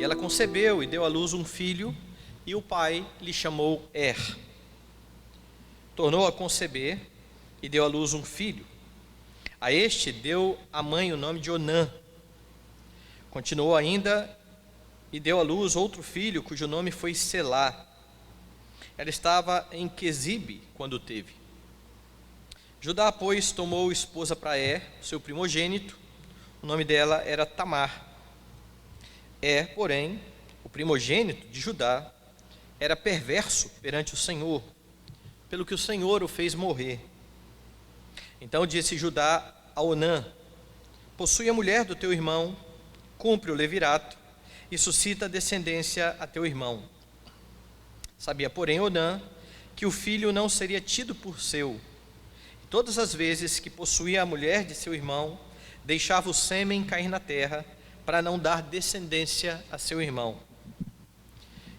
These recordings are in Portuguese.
ela concebeu e deu à luz um filho, e o pai lhe chamou Tornou a conceber e deu à luz um filho. A este deu a mãe o nome de Onã. Continuou ainda e deu à luz outro filho, cujo nome foi Selá. Ela estava em Quezibe quando o teve. Judá, pois, tomou esposa para seu primogênito. O nome dela era Tamar. Porém, o primogênito de Judá, era perverso perante o Senhor, pelo que o Senhor o fez morrer. Então disse Judá a Onã: possui a mulher do teu irmão, cumpre o levirato e suscita descendência a teu irmão. Sabia, porém, Onã que o filho não seria tido por seu. Todas as vezes que possuía a mulher de seu irmão, deixava o sêmen cair na terra, para não dar descendência a seu irmão.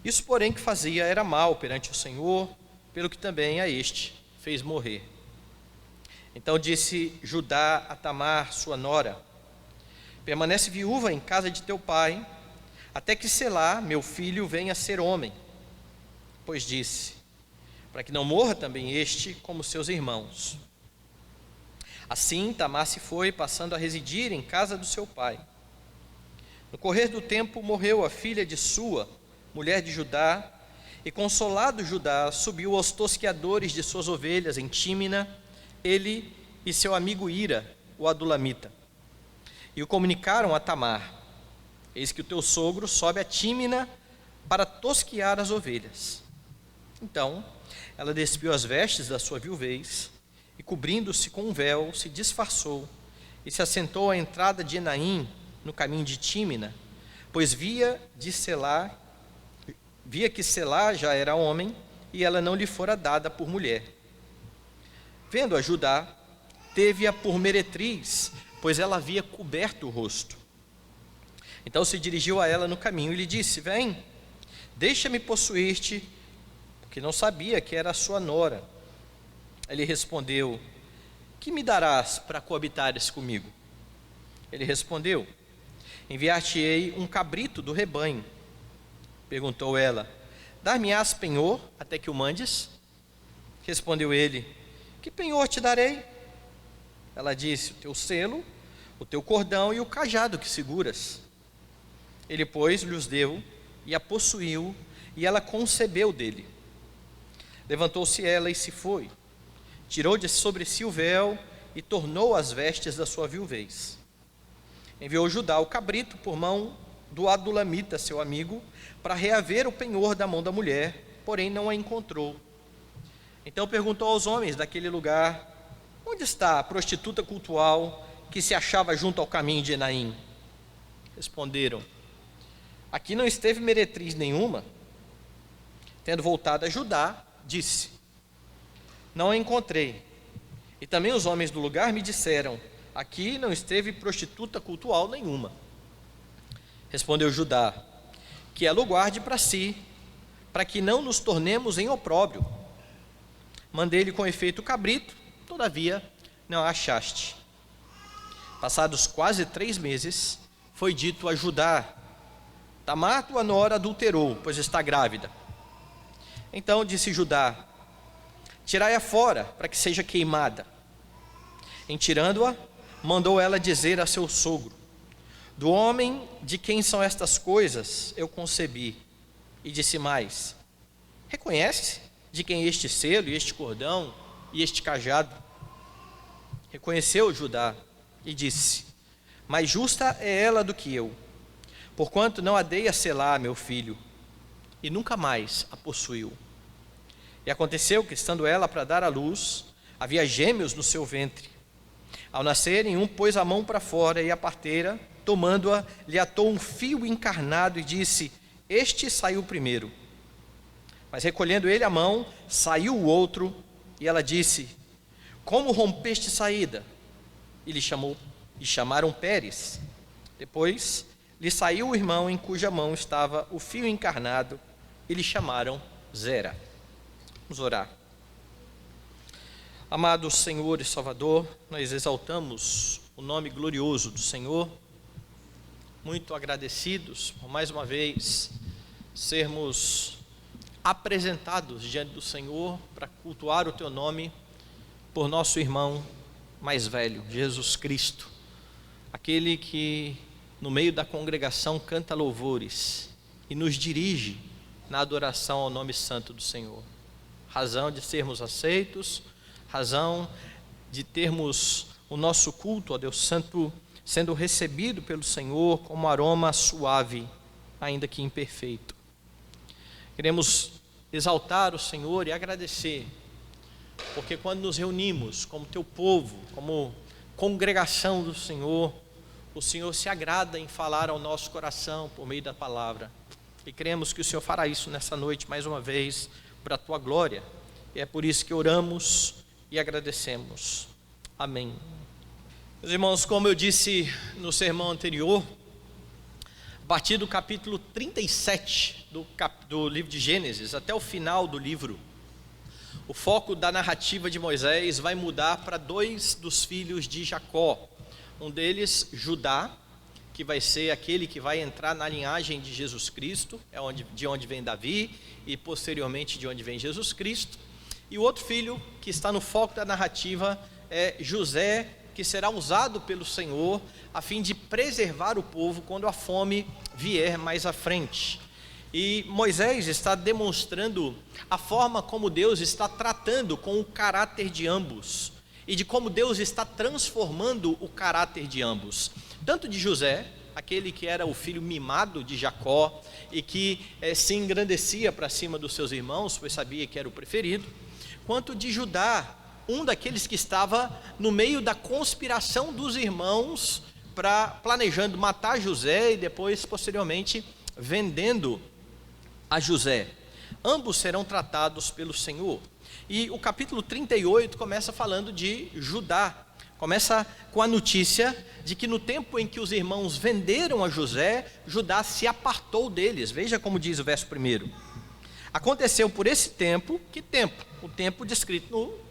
Isso, porém, que fazia era mal perante o Senhor, pelo que também a este fez morrer. Então disse Judá a Tamar, sua nora: permanece viúva em casa de teu pai, até que Selá, meu filho, venha a ser homem. Pois disse: para que não morra também este como seus irmãos. Assim Tamar se foi, passando a residir em casa do seu pai. No correr do tempo morreu a filha de Sua, mulher de Judá, e consolado Judá subiu aos tosqueadores de suas ovelhas em Tímina, ele e seu amigo Ira, o adulamita. E o comunicaram a Tamar: eis que o teu sogro sobe a Tímina para tosquear as ovelhas. Então ela despiu as vestes da sua viuvez, e cobrindo-se com um véu, se disfarçou, e se assentou à entrada de Enaim, no caminho de Tímina, pois via que Selá já era homem, e ela não lhe fora dada por mulher. Vendo-a Judá, teve-a por meretriz, pois ela havia coberto o rosto. Então se dirigiu a ela no caminho e lhe disse: vem, deixa-me possuir-te, porque não sabia que era a sua nora. Ele respondeu: que me darás para coabitares comigo? Ele respondeu: enviar-te-ei um cabrito do rebanho. Perguntou ela: dar-me-ás penhor até que o mandes? Respondeu ele: que penhor te darei? Ela disse: o teu selo, o teu cordão e o cajado que seguras. Ele, pois, lhes deu e a possuiu, e ela concebeu dele. Levantou-se ela e se foi. Tirou de sobre si o véu e tornou as vestes da sua viuvez. Enviou Judá o cabrito por mão do adulamita, seu amigo, para reaver o penhor da mão da mulher, porém não a encontrou. Então perguntou aos homens daquele lugar: onde está a prostituta cultual que se achava junto ao caminho de Enaim? Responderam: aqui não esteve meretriz nenhuma. Tendo voltado a Judá, disse: não a encontrei. E também os homens do lugar me disseram: aqui não esteve prostituta cultual nenhuma. Respondeu Judá: que ela o guarde para si, para que não nos tornemos em opróbrio. Mandei-lhe com efeito o cabrito, todavia não a achaste. Passados quase 3 meses, foi dito a Judá: Tamar, tua nora, adulterou, pois está grávida. Então disse Judá: tirai-a fora, para que seja queimada. Em tirando-a, mandou ela dizer a seu sogro: do homem de quem são estas coisas eu concebi. E disse mais: reconhece de quem este selo, e este cordão, e este cajado? Reconheceu Judá e disse: mais justa é ela do que eu, porquanto não a dei a Selá, meu filho, e nunca mais a possuiu. E aconteceu que, estando ela para dar à luz, havia gêmeos no seu ventre. Ao nascerem, um pôs a mão para fora, e a parteira, tomando-a, lhe atou um fio encarnado e disse: este saiu primeiro. Mas recolhendo ele a mão, saiu o outro, e ela disse: como rompeste saída? E chamaram Pérez. Depois lhe saiu o irmão em cuja mão estava o fio encarnado, e lhe chamaram Zera. Vamos orar. Amado Senhor e Salvador, nós exaltamos o nome glorioso do Senhor, muito agradecidos por mais uma vez sermos apresentados diante do Senhor para cultuar o Teu nome por nosso irmão mais velho, Jesus Cristo, aquele que no meio da congregação canta louvores e nos dirige na adoração ao nome santo do Senhor. Razão de sermos aceitos, razão de termos o nosso culto a Deus Santo sendo recebido pelo Senhor como aroma suave, ainda que imperfeito. Queremos exaltar o Senhor e agradecer, porque quando nos reunimos como Teu povo, como congregação do Senhor, o Senhor se agrada em falar ao nosso coração por meio da palavra. E cremos que o Senhor fará isso nessa noite mais uma vez, para a Tua glória. E é por isso que oramos e agradecemos. Amém. Meus irmãos, como eu disse no sermão anterior, a partir do capítulo 37 do livro de Gênesis até o final do livro, o foco da narrativa de Moisés vai mudar para dois dos filhos de Jacó. Um deles, Judá, que vai ser aquele que vai entrar na linhagem de Jesus Cristo, de onde vem Davi e posteriormente de onde vem Jesus Cristo. E o outro filho que está no foco da narrativa é José, que será usado pelo Senhor a fim de preservar o povo quando a fome vier mais à frente. E Moisés está demonstrando a forma como Deus está tratando com o caráter de ambos e de como Deus está transformando o caráter de ambos, tanto de José, aquele que era o filho mimado de Jacó e que se engrandecia para cima dos seus irmãos, pois sabia que era o preferido, quanto de Judá, um daqueles que estava no meio da conspiração dos irmãos, planejando matar José e depois, posteriormente, vendendo a José. Ambos serão tratados pelo Senhor. E o capítulo 38 começa falando de Judá. Começa com a notícia de que no tempo em que os irmãos venderam a José, Judá se apartou deles. Veja como diz o verso 1. Aconteceu por esse tempo, que tempo? O tempo descrito no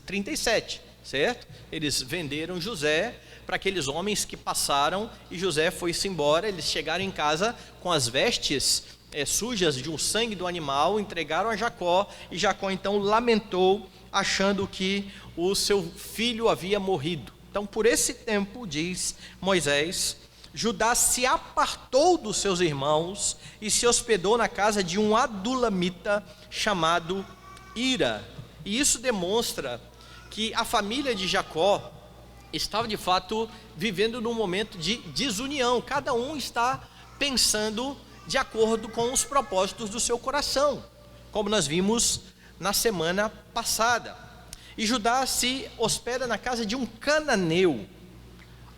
37, certo? Eles venderam José para aqueles homens que passaram e José foi-se embora. Eles chegaram em casa com as vestes sujas de um sangue do animal, entregaram a Jacó e Jacó então lamentou, achando que o seu filho havia morrido. Então por esse tempo, diz Moisés, Judá se apartou dos seus irmãos e se hospedou na casa de um adulamita chamado Ira. E isso demonstra que a família de Jacó estava de fato vivendo num momento de desunião. Cada um está pensando de acordo com os propósitos do seu coração, como nós vimos na semana passada. E Judá se hospeda na casa de um cananeu.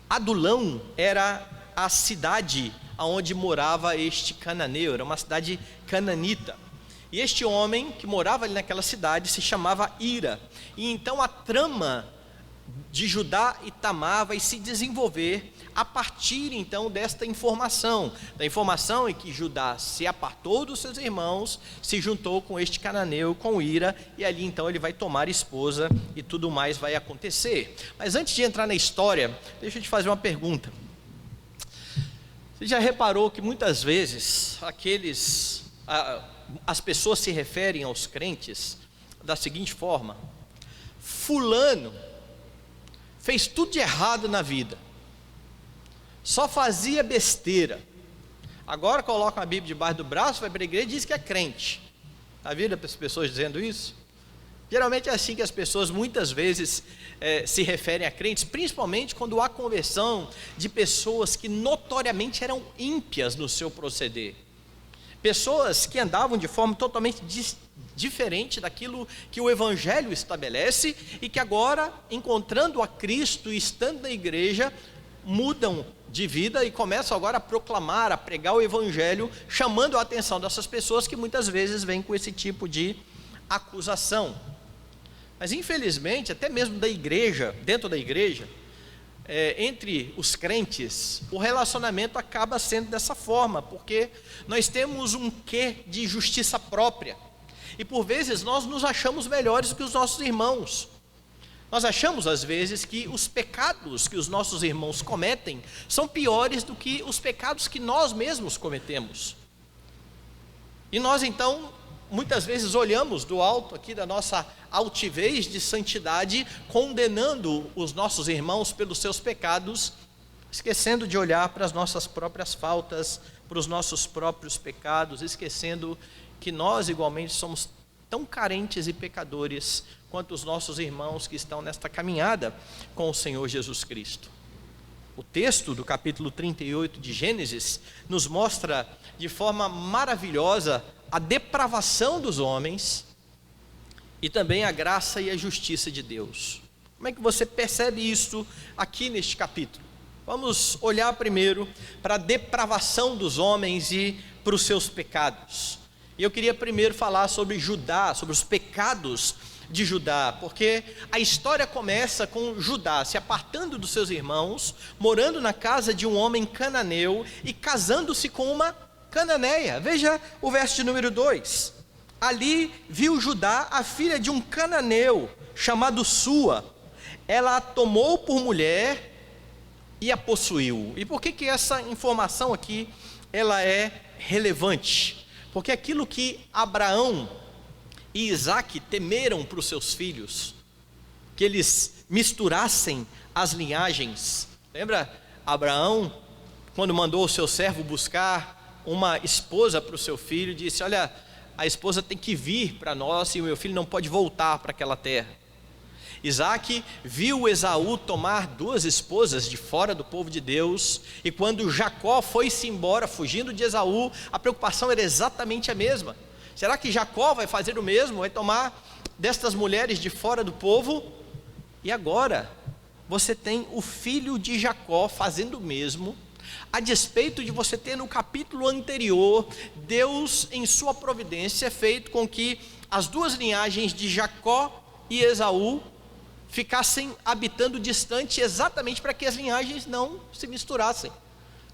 Adulão era a cidade onde morava este cananeu, era uma cidade cananita. E este homem que morava ali naquela cidade se chamava Ira. E então a trama de Judá e Tamar vai se desenvolver a partir então desta informação, da informação em que Judá se apartou dos seus irmãos, se juntou com este cananeu, com Ira, e ali então ele vai tomar esposa e tudo mais vai acontecer. Mas antes de entrar na história, deixa eu te fazer uma pergunta. Você já reparou que muitas vezes as pessoas se referem aos crentes da seguinte forma: fulano fez tudo de errado na vida, só fazia besteira, agora coloca a Bíblia debaixo do braço, vai para a igreja e diz que é crente. Já viram as pessoas dizendo isso? Geralmente é assim que as pessoas muitas vezes se referem a crentes, principalmente quando há conversão de pessoas que notoriamente eram ímpias no seu proceder. Pessoas que andavam de forma totalmente diferente daquilo que o Evangelho estabelece e que agora, encontrando a Cristo e estando na igreja, mudam de vida e começam agora a proclamar, a pregar o Evangelho, chamando a atenção dessas pessoas que muitas vezes vêm com esse tipo de acusação. Mas infelizmente, até mesmo da igreja, dentro da igreja, entre os crentes, o relacionamento acaba sendo dessa forma, porque nós temos um quê de justiça própria, e por vezes nós nos achamos melhores que os nossos irmãos. Nós achamos às vezes que os pecados que os nossos irmãos cometem são piores do que os pecados que nós mesmos cometemos. E nós então, muitas vezes olhamos do alto aqui da nossa altivez de santidade, condenando os nossos irmãos pelos seus pecados, esquecendo de olhar para as nossas próprias faltas, para os nossos próprios pecados, esquecendo que nós igualmente somos tão carentes e pecadores quanto os nossos irmãos que estão nesta caminhada com o Senhor Jesus Cristo. O texto do capítulo 38 de Gênesis nos mostra de forma maravilhosa a depravação dos homens e também a graça e a justiça de Deus. Como é que você percebe isso aqui neste capítulo? Vamos olhar primeiro para a depravação dos homens e para os seus pecados. E eu queria primeiro falar sobre Judá, sobre os pecados de Judá, porque a história começa com Judá se apartando dos seus irmãos, morando na casa de um homem cananeu e casando-se com uma cananeia. Veja o verso de número 2. Ali viu Judá a filha de um cananeu chamado Sua. Ela a tomou por mulher e a possuiu. E por que essa informação aqui ela é relevante? Porque aquilo que Abraão e Isaque temeram para os seus filhos, que eles misturassem as linhagens. Lembra Abraão, quando mandou o seu servo buscar uma esposa para o seu filho, disse: olha, a esposa tem que vir para nós e o meu filho não pode voltar para aquela terra. Isaque viu Esaú tomar 2 esposas de fora do povo de Deus, e quando Jacó foi-se embora fugindo de Esaú, a preocupação era exatamente a mesma. Será que Jacó vai fazer o mesmo? Vai tomar destas mulheres de fora do povo? E agora, você tem o filho de Jacó fazendo o mesmo, a despeito de você ter no capítulo anterior, Deus em sua providência feito com que as 2 linhagens de Jacó e Esaú ficassem habitando distante, exatamente para que as linhagens não se misturassem.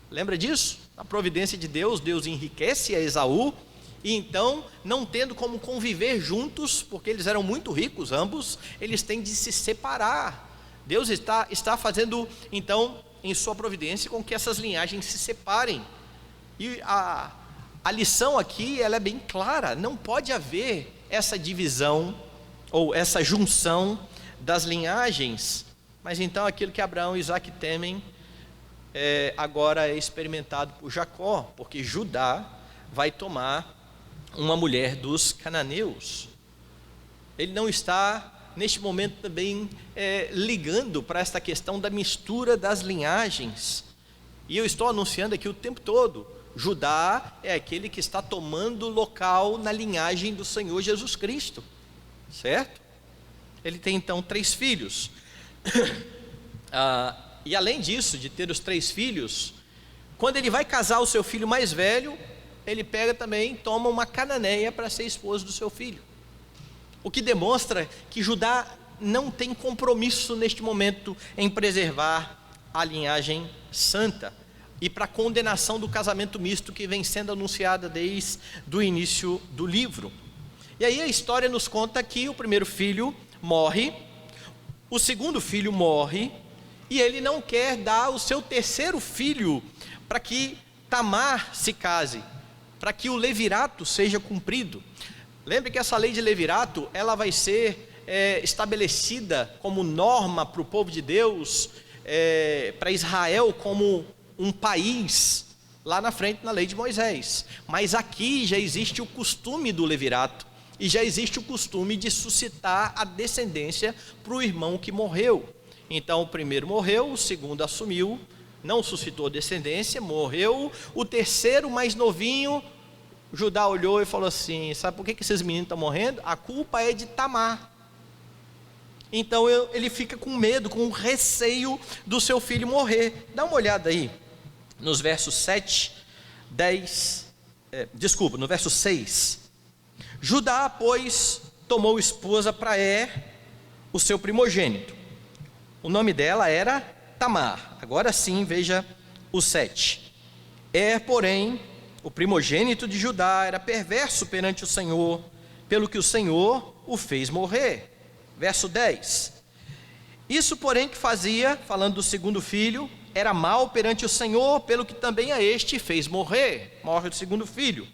Lembra disso? A providência de Deus, Deus enriquece a Esaú, e então, não tendo como conviver juntos, porque eles eram muito ricos ambos, eles têm de se separar. Deus está fazendo então em sua providência com que essas linhagens se separem. E a lição aqui ela é bem clara: não pode haver essa divisão ou essa junção das linhagens. Mas então aquilo que Abraão e Isaque temem agora é experimentado por Jacó, porque Judá vai tomar uma mulher dos cananeus. Ele não está neste momento também ligando para esta questão da mistura das linhagens. E eu estou anunciando aqui o tempo todo: Judá é aquele que está tomando local na linhagem do Senhor Jesus Cristo, certo? Ele tem então 3 filhos. E além disso, de ter os 3 filhos, quando ele vai casar o seu filho mais velho, ele pega também, toma uma cananeia para ser esposa do seu filho. O que demonstra que Judá não tem compromisso neste momento em preservar a linhagem santa, e para a condenação do casamento misto que vem sendo anunciada desde o início do livro. E aí a história nos conta que o primeiro filho morre, o segundo filho morre, e ele não quer dar o seu terceiro filho para que Tamar se case, para que o levirato seja cumprido. Lembre que essa lei de levirato, ela vai ser estabelecida como norma para o povo de Deus, para Israel como um país, lá na frente na lei de Moisés. Mas aqui já existe o costume do levirato, e já existe o costume de suscitar a descendência para o irmão que morreu. Então o primeiro morreu, o segundo assumiu, não suscitou descendência, morreu. O terceiro, mais novinho, Judá olhou e falou assim: sabe por que esses meninos estão morrendo? A culpa é de Tamar. Então ele fica com medo, com receio do seu filho morrer. Dá uma olhada aí nos versos 7, 10, no verso 6. Judá, pois, tomou esposa para o seu primogênito. O nome dela era Tamar. Agora sim, veja o 7. Porém, o primogênito de Judá era perverso perante o Senhor, pelo que o Senhor o fez morrer. Verso 10. Isso, porém, que fazia, falando do segundo filho, era mal perante o Senhor, pelo que também a este fez morrer. Morre o segundo filho.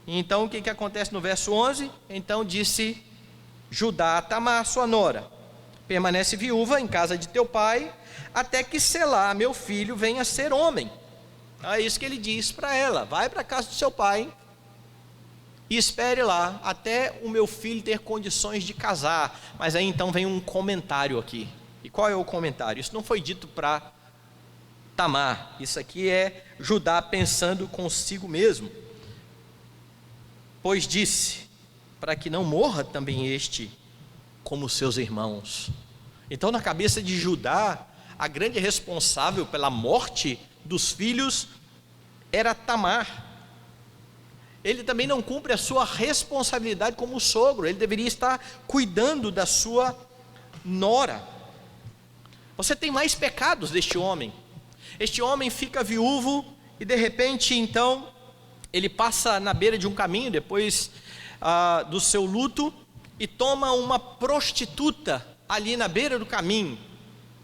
Então, o que acontece no verso 11? Então disse Judá a Tamar, sua nora: permanece viúva em casa de teu pai, até que Selá, meu filho, venha ser homem. É isso que ele diz para ela: vai para a casa do seu pai e espere lá até o meu filho ter condições de casar. Mas aí então vem um comentário aqui. E qual é o comentário? Isso não foi dito para Tamar, isso aqui é Judá pensando consigo mesmo. Pois disse, para que não morra também este como seus irmãos. Então, na cabeça de Judá, a grande responsável pela morte dos filhos era Tamar. Ele também não cumpre a sua responsabilidade como sogro, ele deveria estar cuidando da sua nora. Você tem mais pecados deste homem. Este homem fica viúvo e de repente então ele passa na beira de um caminho depois do seu luto e toma uma prostituta ali na beira do caminho.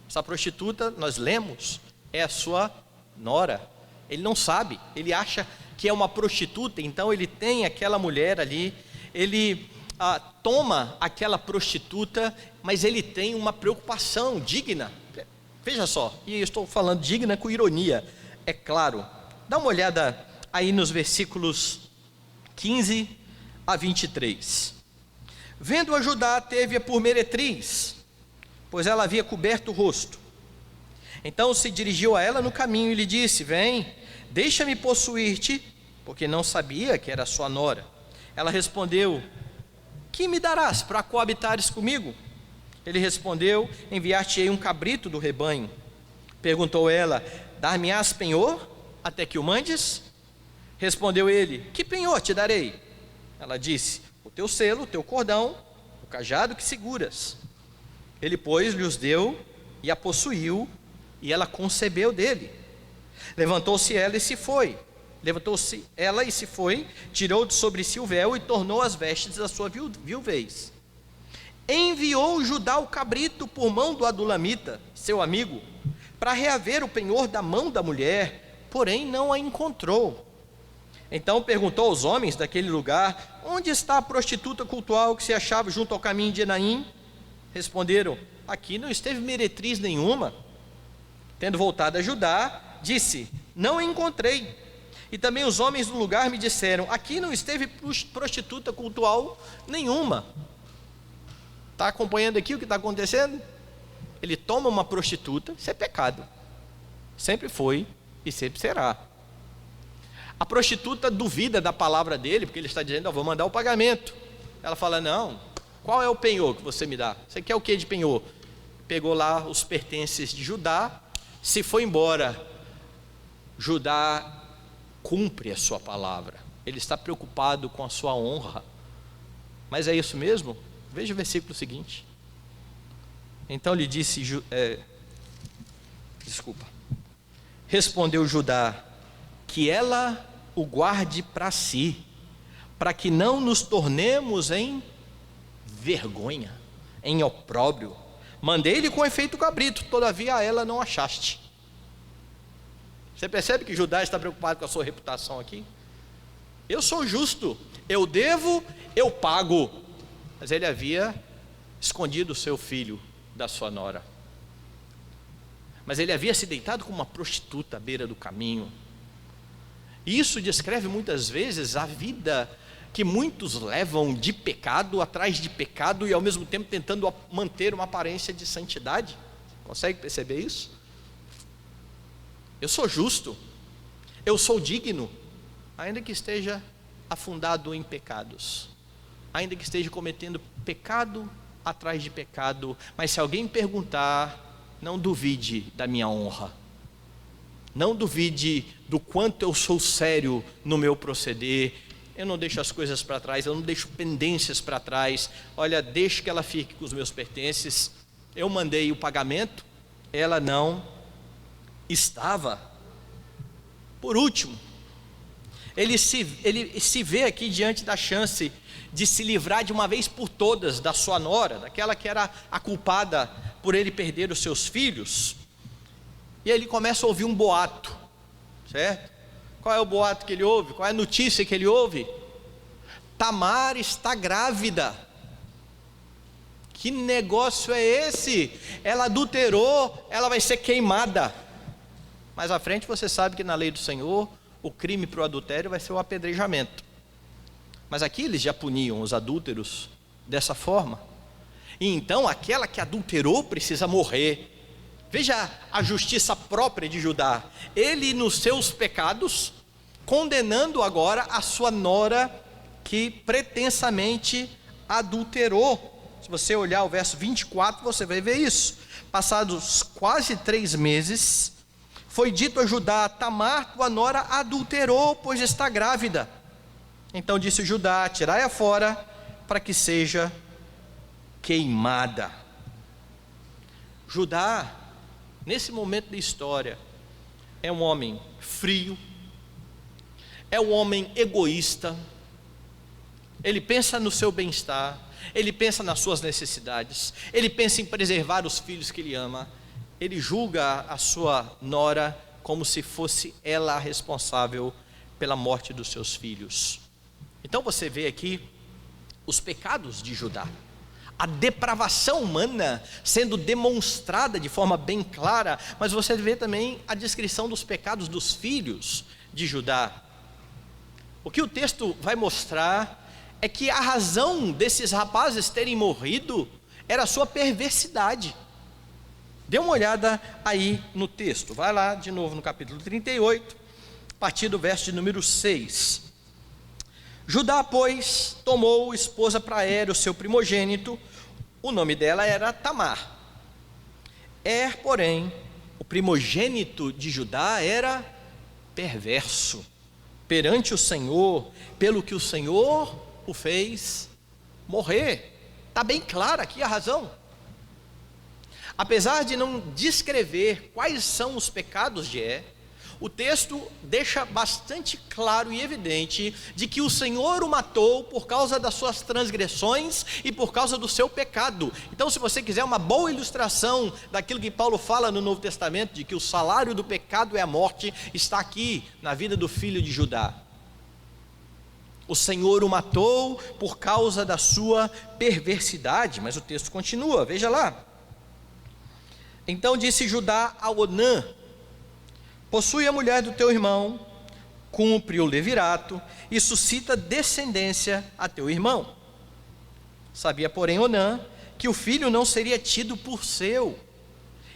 Essa prostituta, nós lemos, é a sua nora. Ele não sabe, ele acha que é uma prostituta, então ele tem aquela mulher ali, ele toma aquela prostituta, mas ele tem uma preocupação digna. Veja só, e eu estou falando digna com ironia, é claro. Dá uma olhada aí nos versículos 15 a 23. Vendo-a Judá, teve-a por meretriz, pois ela havia coberto o rosto. Então se dirigiu a ela no caminho e lhe disse: vem, deixa-me possuir-te, porque não sabia que era sua nora. Ela respondeu: que me darás para coabitares comigo? Ele respondeu: enviar-te-ei um cabrito do rebanho. Perguntou ela: dar-me-ás penhor até que o mandes? Respondeu ele: que penhor te darei? Ela disse: o teu selo, o teu cordão, o cajado que seguras. Ele, pois, lhes deu e a possuiu, e ela concebeu dele. Levantou-se ela e se foi. Levantou-se ela e se foi, tirou de sobre si o véu e tornou as vestes da sua viuvez. Enviou Judá o cabrito por mão do adulamita, seu amigo, para reaver o penhor da mão da mulher, porém não a encontrou. Então perguntou aos homens daquele lugar: onde está a prostituta cultual que se achava junto ao caminho de Enaim? Responderam: aqui não esteve meretriz nenhuma. Tendo voltado a Judá, disse: não a encontrei. E também os homens do lugar me disseram: aqui não esteve prostituta cultual nenhuma. Está acompanhando aqui o que está acontecendo? Ele toma uma prostituta, isso é pecado. Sempre foi e sempre será. A prostituta duvida da palavra dele, porque ele está dizendo: vou mandar o pagamento. Ela fala: não, qual é o penhor que você me dá? Você quer o que de penhor? Pegou lá os pertences de Judá, se foi embora. Judá cumpre a sua palavra, ele está preocupado com a sua honra. Mas é isso mesmo? Veja o versículo seguinte. Então lhe disse, respondeu Judá: que ela o guarde para si, para que não nos tornemos em vergonha, em opróbrio. Mandei-lhe com efeito o cabrito, todavia a ela não achaste. Você percebe que Judá está preocupado com a sua reputação aqui? Eu sou justo, eu devo, eu pago. Mas ele havia escondido o seu filho da sua nora. Mas ele havia se deitado com uma prostituta à beira do caminho. Isso descreve muitas vezes a vida que muitos levam de pecado atrás de pecado e ao mesmo tempo tentando manter uma aparência de santidade. Consegue perceber isso? Eu sou justo, eu sou digno, ainda que esteja afundado em pecados, ainda que esteja cometendo pecado atrás de pecado. Mas se alguém perguntar, não duvide da minha honra, não duvide do quanto eu sou sério no meu proceder. Eu não deixo as coisas para trás, eu não deixo pendências para trás. Olha, deixe que ela fique com os meus pertences. Eu mandei o pagamento, ela não estava. Por último, ele se vê aqui diante da chance de se livrar de uma vez por todas da sua nora, daquela que era a culpada por ele perder os seus filhos. E ele começa a ouvir um boato, certo? Qual é o boato que ele ouve? Qual é a notícia que ele ouve? Tamar está grávida. Que negócio é esse? Ela adulterou, ela vai ser queimada. Mais à frente você sabe que na lei do Senhor, o crime para o adultério vai ser o apedrejamento. Mas aqui eles já puniam os adúlteros dessa forma. E então aquela que adulterou precisa morrer. Veja a justiça própria de Judá. Ele nos seus pecados, condenando agora a sua nora que pretensamente adulterou. Se você olhar o verso 24, você vai ver isso. Passados quase 3 meses, foi dito a Judá: Tamar, tua nora, adulterou, pois está grávida. Então disse Judá: tirai-a fora, para que seja queimada. Judá, nesse momento da história, é um homem frio, é um homem egoísta. Ele pensa no seu bem-estar, ele pensa nas suas necessidades, ele pensa em preservar os filhos que ele ama. Ele julga a sua nora como se fosse ela a responsável pela morte dos seus filhos. Então você vê aqui os pecados de Judá, a depravação humana sendo demonstrada de forma bem clara, mas você vê também a descrição dos pecados dos filhos de Judá. O que o texto vai mostrar é que a razão desses rapazes terem morrido era a sua perversidade. Dê uma olhada aí no texto, vai lá de novo no capítulo 38, a partir do verso de número 6. Judá, pois, tomou esposa para Er, o seu primogênito. O nome dela era Tamar. Porém, o primogênito de Judá era perverso perante o Senhor, pelo que o Senhor o fez morrer. Está bem clara aqui a razão. Apesar de não descrever quais são os pecados de o texto deixa bastante claro e evidente de que o Senhor o matou por causa das suas transgressões e por causa do seu pecado. Então, se você quiser uma boa ilustração daquilo que Paulo fala no Novo Testamento, de que o salário do pecado é a morte, está aqui na vida do filho de Judá. O Senhor o matou por causa da sua perversidade. Mas o texto continua, veja lá. Então disse Judá a Onã: possui a mulher do teu irmão, cumpre o levirato e suscita descendência a teu irmão. Sabia, porém, Onã que o filho não seria tido por seu,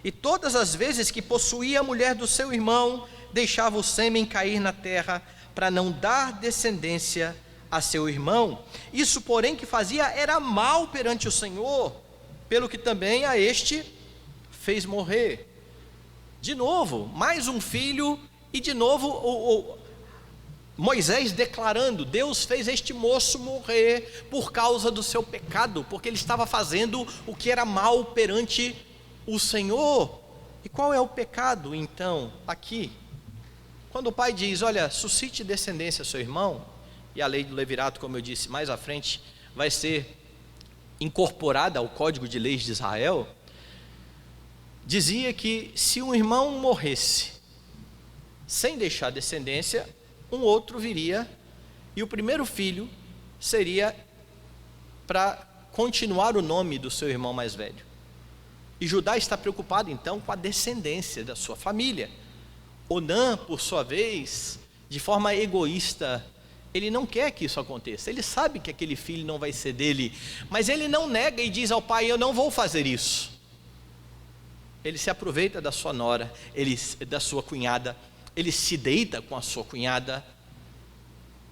e todas as vezes que possuía a mulher do seu irmão, deixava o sêmen cair na terra, para não dar descendência a seu irmão. Isso, porém, que fazia era mal perante o Senhor, pelo que também a este fez morrer. De novo, mais um filho, e de novo Moisés declarando: Deus fez este moço morrer por causa do seu pecado, porque ele estava fazendo o que era mal perante o Senhor. E qual é o pecado então aqui? Quando o pai diz: olha, suscite descendência ao seu irmão, e a lei do levirato, como eu disse mais à frente, vai ser incorporada ao Código de Leis de Israel, dizia que se um irmão morresse sem deixar descendência, um outro viria, e o primeiro filho seria para continuar o nome do seu irmão mais velho. E Judá está preocupado então com a descendência da sua família. Onã, por sua vez, de forma egoísta, ele não quer que isso aconteça. Ele sabe que aquele filho não vai ser dele, mas ele não nega e diz ao pai: eu não vou fazer isso. Ele se aproveita da sua nora, da sua cunhada, ele se deita com a sua cunhada,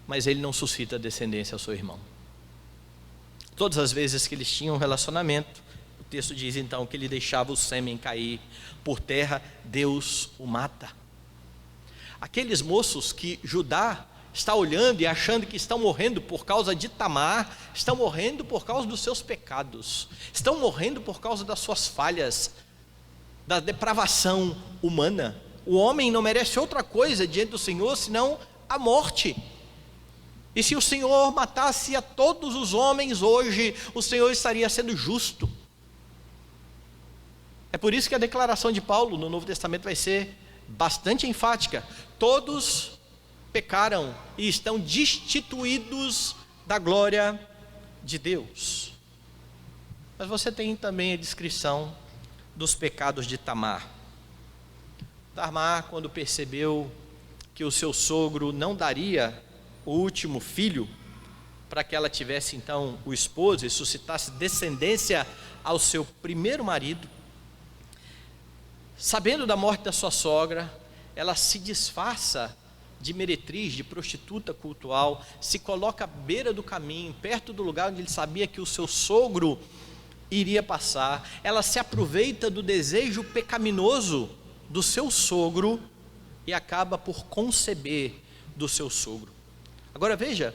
mas ele não suscita descendência ao seu irmão. Todas as vezes que eles tinham um relacionamento, o texto diz então que ele deixava o sêmen cair por terra, Deus o mata. Aqueles moços que Judá está olhando e achando que estão morrendo por causa de Tamar, estão morrendo por causa dos seus pecados, estão morrendo por causa das suas falhas, da depravação humana. O homem não merece outra coisa diante do Senhor senão a morte. E se o Senhor matasse a todos os homens hoje, o Senhor estaria sendo justo. É por isso que a declaração de Paulo no Novo Testamento vai ser bastante enfática: todos pecaram e estão destituídos da glória de Deus. Mas você tem também a descrição dos pecados de Tamar. Tamar, quando percebeu que o seu sogro não daria o último filho, para que ela tivesse então o esposo e suscitasse descendência ao seu primeiro marido, sabendo da morte da sua sogra, ela se disfarça de meretriz, de prostituta cultual, se coloca à beira do caminho, perto do lugar onde ele sabia que o seu sogro iria passar. Ela se aproveita do desejo pecaminoso do seu sogro e acaba por conceber do seu sogro. Agora veja,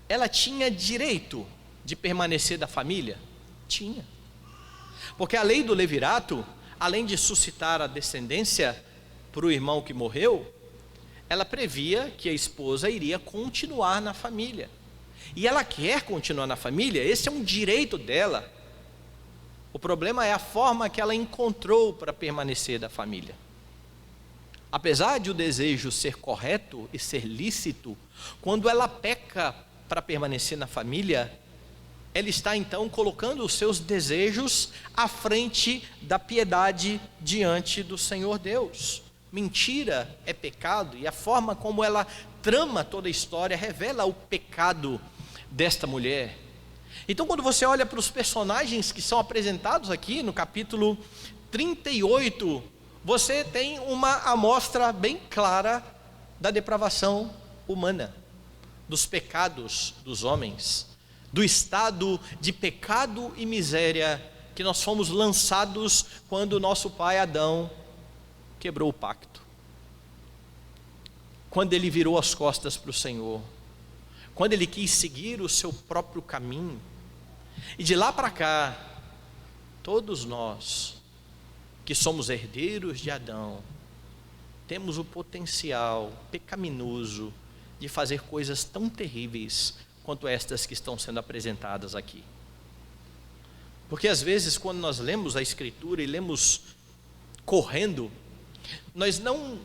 ela tinha direito de permanecer da família? Tinha. Porque a lei do levirato, além de suscitar a descendência para o irmão que morreu, ela previa que a esposa iria continuar na família. E ela quer continuar na família, esse é um direito dela. O problema é a forma que ela encontrou para permanecer da família. Apesar de o desejo ser correto e ser lícito, quando ela peca para permanecer na família, ela está então colocando os seus desejos à frente da piedade diante do Senhor Deus. Mentira é pecado, e a forma como ela trama toda a história revela o pecado desta mulher. Então, quando você olha para os personagens que são apresentados aqui no capítulo 38, você tem uma amostra bem clara da depravação humana, dos pecados dos homens, do estado de pecado e miséria que nós fomos lançados quando o nosso pai Adão quebrou o pacto, quando ele virou as costas para o Senhor, quando ele quis seguir o seu próprio caminho. E de lá para cá, todos nós que somos herdeiros de Adão, temos o potencial pecaminoso de fazer coisas tão terríveis quanto estas que estão sendo apresentadas aqui. Porque às vezes, quando nós lemos a Escritura e lemos correndo, nós não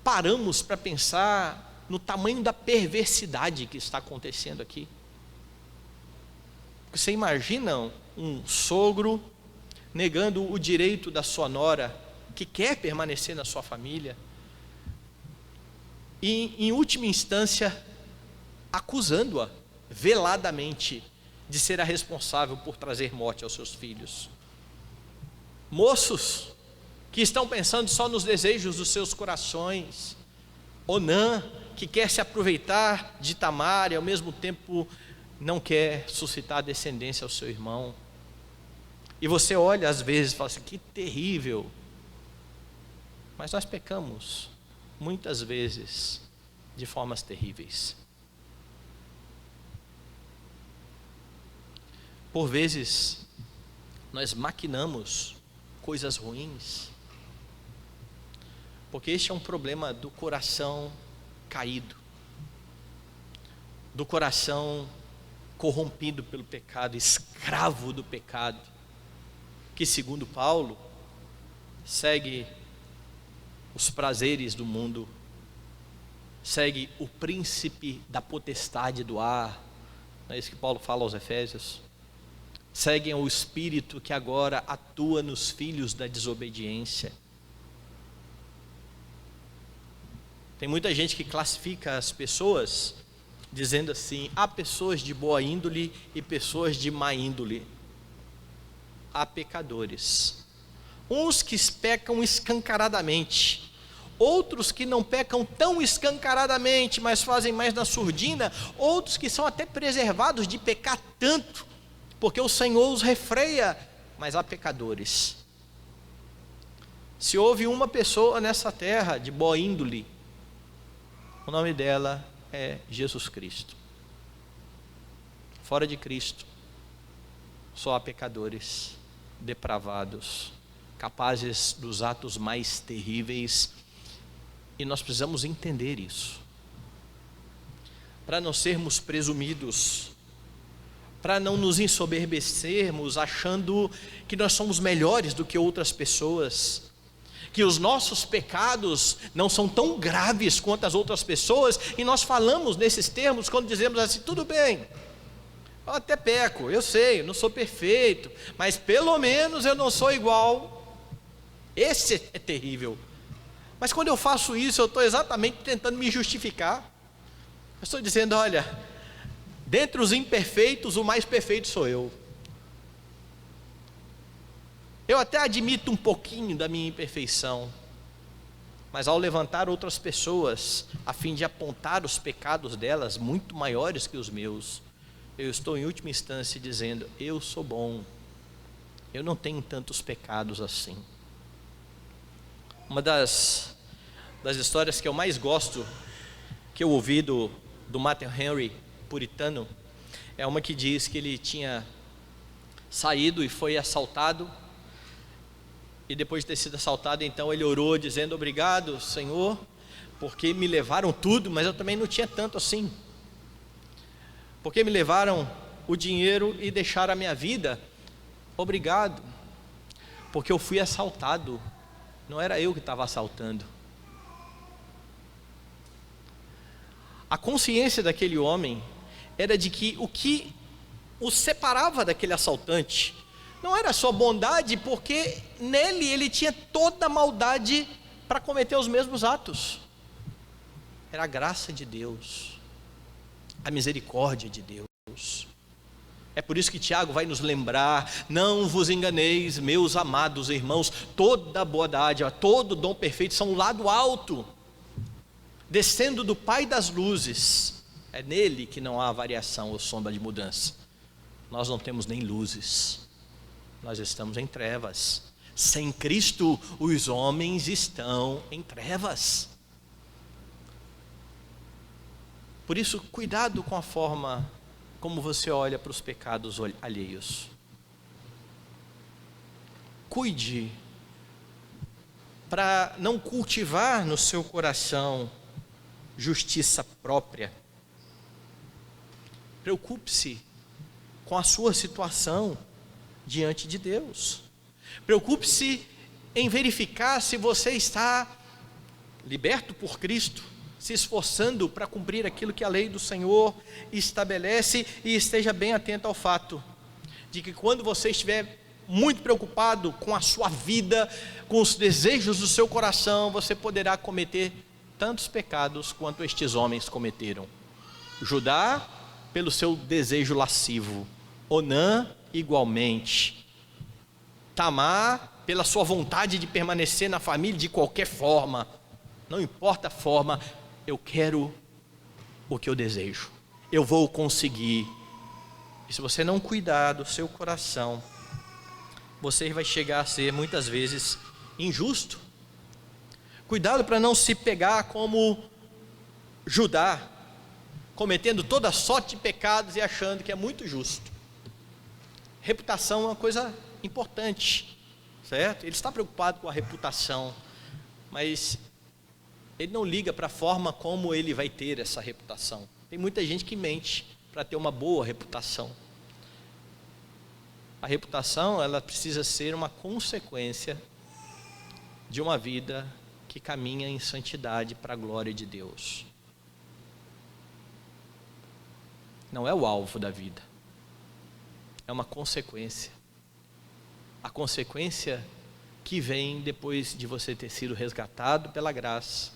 paramos para pensar no tamanho da perversidade que está acontecendo aqui. Você imagina um sogro negando o direito da sua nora, que quer permanecer na sua família, e em última instância acusando-a veladamente de ser a responsável por trazer morte aos seus filhos. Moços que estão pensando só nos desejos dos seus corações, Onã, que quer se aproveitar de Tamar e ao mesmo tempo não quer suscitar descendência ao seu irmão. E você olha às vezes e fala assim: que terrível. Mas nós pecamos muitas vezes de formas terríveis. Por vezes nós maquinamos coisas ruins, porque este é um problema do coração caído, do coração corrompido pelo pecado, escravo do pecado, que segundo Paulo segue os prazeres do mundo, segue o príncipe da potestade do ar, não é isso que Paulo fala aos Efésios? Seguem o espírito que agora atua nos filhos da desobediência. Tem muita gente que classifica as pessoas dizendo assim: há pessoas de boa índole e pessoas de má índole. Há pecadores, uns que pecam escancaradamente, outros que não pecam tão escancaradamente, mas fazem mais na surdina, outros que são até preservados de pecar tanto, porque o Senhor os refreia. Mas há pecadores. Se houve uma pessoa nessa terra de boa índole, o nome dela é Jesus Cristo. Fora de Cristo, só há pecadores depravados, capazes dos atos mais terríveis, e nós precisamos entender isso, para não sermos presumidos, para não nos ensoberbecermos achando que nós somos melhores do que outras pessoas, que os nossos pecados não são tão graves quanto as outras pessoas, e nós falamos nesses termos quando dizemos assim: tudo bem, eu até peco, eu sei, eu não sou perfeito, mas pelo menos eu não sou igual. Esse é terrível. Mas quando eu faço isso, eu estou exatamente tentando me justificar. Eu estou dizendo: olha, dentre os imperfeitos, o mais perfeito sou eu. Eu até admito um pouquinho da minha imperfeição, mas ao levantar outras pessoas, a fim de apontar os pecados delas muito maiores que os meus, eu estou em última instância dizendo: eu sou bom, eu não tenho tantos pecados assim. Uma das histórias que eu mais gosto, que eu ouvi do Matthew Henry, puritano, é uma que diz que ele tinha saído e foi assaltado, e depois de ter sido assaltado, então ele orou dizendo: obrigado, Senhor, porque me levaram tudo, mas eu também não tinha tanto assim, porque me levaram o dinheiro e deixaram a minha vida. Obrigado, porque eu fui assaltado, não era eu que estava assaltando. A consciência daquele homem era de que o que o separava daquele assaltante não era só bondade, porque nele ele tinha toda a maldade para cometer os mesmos atos. Era a graça de Deus, a misericórdia de Deus. É por isso que Tiago vai nos lembrar: não vos enganeis, meus amados irmãos, toda boa dádiva, todo dom perfeito são lá do alto, descendo do Pai das luzes. É nele que não há variação ou sombra de mudança. Nós não temos nem luzes, nós estamos em trevas. Sem Cristo, os homens estão em trevas. Por isso, cuidado com a forma como você olha para os pecados alheios. Cuide para não cultivar no seu coração justiça própria. Preocupe-se com a sua situação diante de Deus. Preocupe-se em verificar se você está liberto por Cristo, se esforçando para cumprir aquilo que a lei do Senhor estabelece, e esteja bem atento ao fato de que quando você estiver muito preocupado com a sua vida, com os desejos do seu coração, você poderá cometer tantos pecados quanto estes homens cometeram. Judá, pelo seu desejo lascivo; Onã, igualmente; Tamar, pela sua vontade de permanecer na família de qualquer forma. Não importa a forma, eu quero o que eu desejo, eu vou conseguir. E se você não cuidar do seu coração, você vai chegar a ser muitas vezes injusto. Cuidado para não se pegar como Judá, cometendo toda sorte de pecados e achando que é muito justo. Reputação é uma coisa importante, certo? Ele está preocupado com a reputação, mas ele não liga para a forma como ele vai ter essa reputação. Tem muita gente que mente para ter uma boa reputação. A reputação, ela precisa ser uma consequência de uma vida que caminha em santidade para a glória de Deus. Não é o alvo da vida, é uma consequência. A consequência que vem depois de você ter sido resgatado pela graça,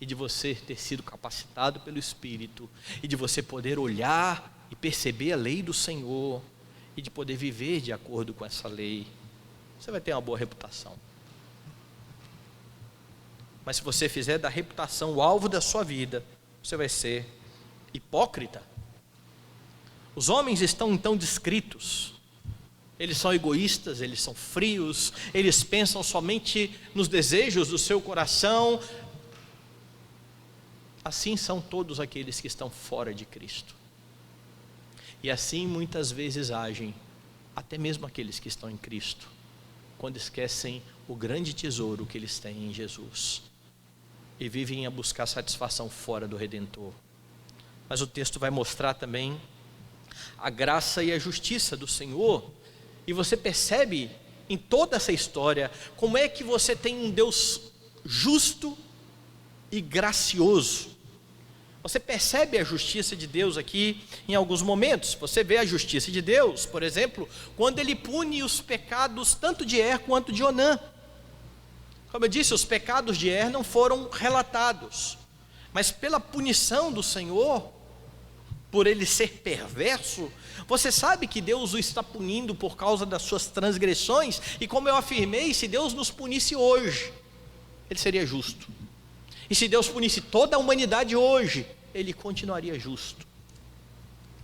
e de você ter sido capacitado pelo Espírito, e de você poder olhar e perceber a lei do Senhor, e de poder viver de acordo com essa lei. Você vai ter uma boa reputação. Mas se você fizer da reputação o alvo da sua vida, você vai ser hipócrita. Os homens estão então descritos. Eles são egoístas, eles são frios, eles pensam somente nos desejos do seu coração. Assim são todos aqueles que estão fora de Cristo. E assim muitas vezes agem, até mesmo aqueles que estão em Cristo, quando esquecem o grande tesouro que eles têm em Jesus, e vivem a buscar satisfação fora do Redentor. Mas o texto vai mostrar também a graça e a justiça do Senhor, e você percebe em toda essa história como é que você tem um Deus justo e gracioso. Você percebe a justiça de Deus aqui em alguns momentos. Você vê a justiça de Deus, por exemplo, quando ele pune os pecados tanto de Er quanto de Onã. Como eu disse, os pecados de Er não foram relatados, mas pela punição do Senhor, por ele ser perverso, você sabe que Deus o está punindo por causa das suas transgressões. E como eu afirmei, se Deus nos punisse hoje, ele seria justo. E se Deus punisse toda a humanidade hoje, ele continuaria justo.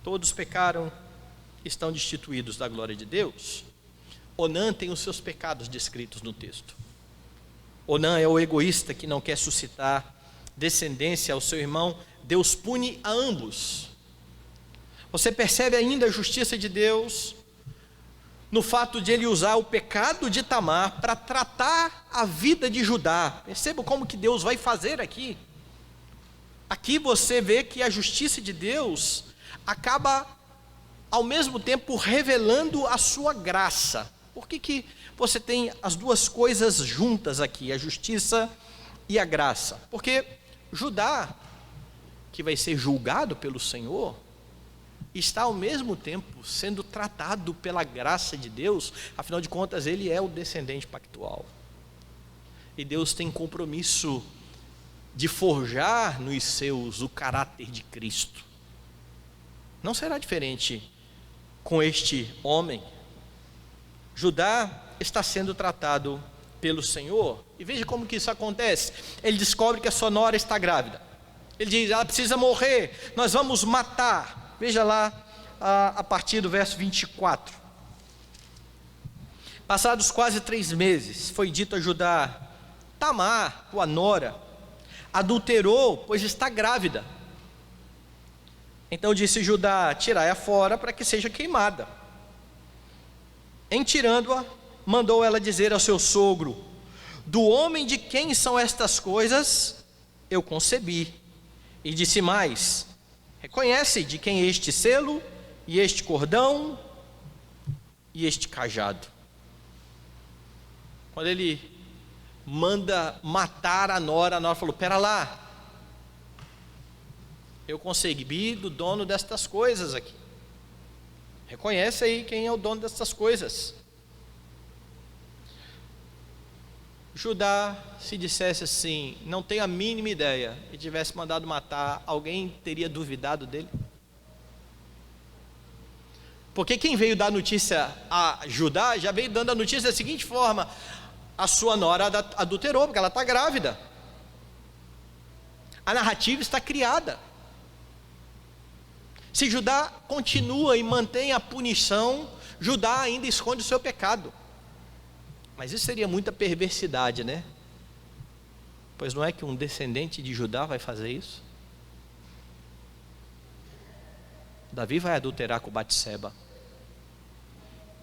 Todos pecaram, estão destituídos da glória de Deus. Onã tem os seus pecados descritos no texto. Onã é o egoísta que não quer suscitar descendência ao seu irmão. Deus pune a ambos. Você percebe ainda a justiça de Deus no fato de ele usar o pecado de Tamar para tratar a vida de Judá. Perceba como que Deus vai fazer aqui. Aqui você vê que a justiça de Deus acaba ao mesmo tempo revelando a sua graça. Por que você tem as duas coisas juntas aqui, a justiça e a graça? Porque Judá, que vai ser julgado pelo Senhor, está ao mesmo tempo sendo tratado pela graça de Deus. Afinal de contas, ele é o descendente pactual, e Deus tem compromisso de forjar nos seus o caráter de Cristo. Não será diferente com este homem. Judá está sendo tratado pelo Senhor, e veja como que isso acontece. Ele descobre que a sua nora está grávida. Ele diz: ela precisa morrer, nós vamos matar. Veja lá a partir do verso 24. Passados quase 3 meses, foi dito a Judá: Tamar, tua nora, adulterou, pois está grávida. Então disse Judá: tirai-a fora para que seja queimada. Em tirando-a, mandou ela dizer ao seu sogro: do homem de quem são estas coisas, eu concebi. E disse mais: reconhece de quem é este selo, e este cordão, e este cajado. Quando ele manda matar a nora falou: pera lá, eu concebi do dono destas coisas aqui. Reconhece aí quem é o dono destas coisas. Judá, se dissesse assim, não tenho a mínima ideia, e tivesse mandado matar, alguém teria duvidado dele? Porque quem veio dar notícia a Judá, já veio dando a notícia da seguinte forma: a sua nora adulterou, porque ela está grávida. A narrativa está criada. Se Judá continua e mantém a punição, Judá ainda esconde o seu pecado. Mas isso seria muita perversidade, né? Pois não é que um descendente de Judá vai fazer isso? Davi vai adulterar com Batseba.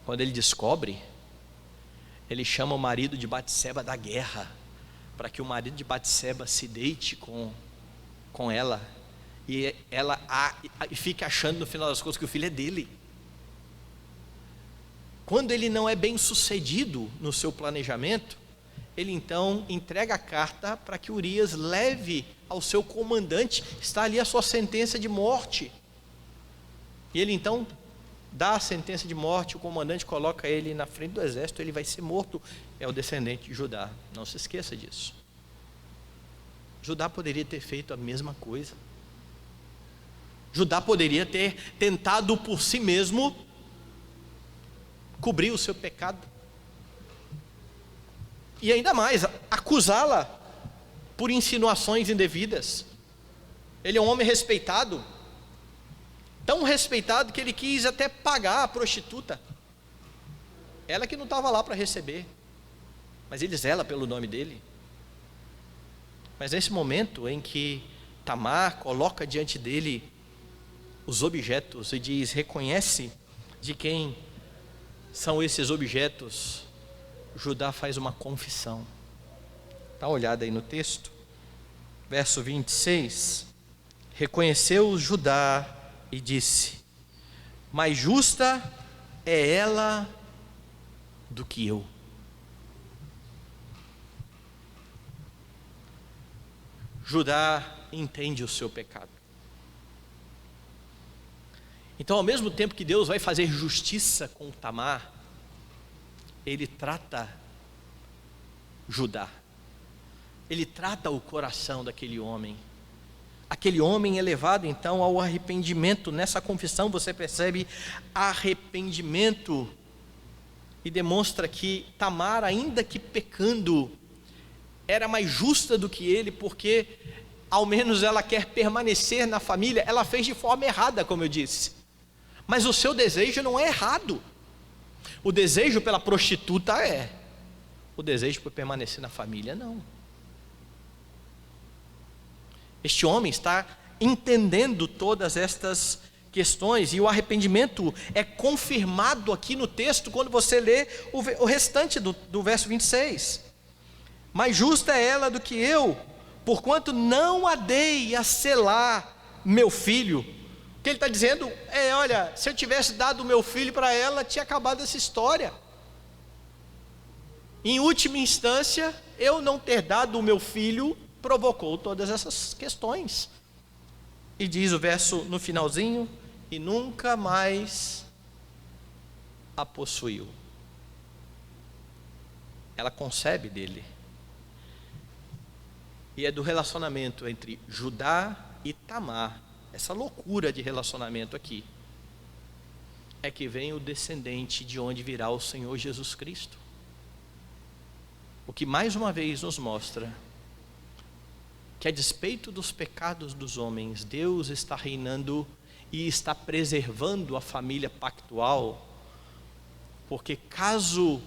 Quando ele descobre, ele chama o marido de Batseba da guerra, para que o marido de Batseba se deite com ela, e ela fica achando no final das contas que o filho é dele. Quando ele não é bem sucedido no seu planejamento, ele então entrega a carta para que Urias leve ao seu comandante. Está ali a sua sentença de morte. E ele então dá a sentença de morte, o comandante coloca ele na frente do exército, ele vai ser morto. É o descendente de Judá, não se esqueça disso. Judá poderia ter feito a mesma coisa. Judá poderia ter tentado por si mesmo cobrir o seu pecado, e ainda mais, acusá-la por insinuações indevidas. Ele é um homem respeitado, tão respeitado que ele quis até pagar a prostituta, ela que não estava lá para receber, mas ele zela pelo nome dele. Mas nesse momento em que Tamar coloca diante dele os objetos e diz: reconhece de quem são esses objetos, Judá faz uma confissão. Dá uma olhada aí no texto, verso 26. Reconheceu Judá e disse: mais justa é ela do que eu. Judá entende o seu pecado. Então, ao mesmo tempo que Deus vai fazer justiça com Tamar, Ele trata Judá. Ele trata o coração daquele homem. Aquele homem é levado então ao arrependimento. Nessa confissão você percebe arrependimento. E demonstra que Tamar, ainda que pecando, era mais justa do que ele, porque ao menos ela quer permanecer na família. Ela fez de forma errada, como eu disse, mas o seu desejo não é errado. O desejo pela prostituta é, o desejo por permanecer na família não. Este homem está entendendo todas estas questões, e o arrependimento é confirmado aqui no texto quando você lê o restante do verso 26. Mais justa é ela do que eu, porquanto não a dei a selar meu filho. O que ele está dizendo é: olha, se eu tivesse dado o meu filho para ela, tinha acabado essa história. Em última instância, eu não ter dado o meu filho provocou todas essas questões. E diz o verso no finalzinho: e nunca mais a possuiu. Ela concebe dele. E é do relacionamento entre Judá e Tamar, essa loucura de relacionamento aqui, é que vem o descendente de onde virá o Senhor Jesus Cristo. O que mais uma vez nos mostra que, a despeito dos pecados dos homens, Deus está reinando e está preservando a família pactual, porque caso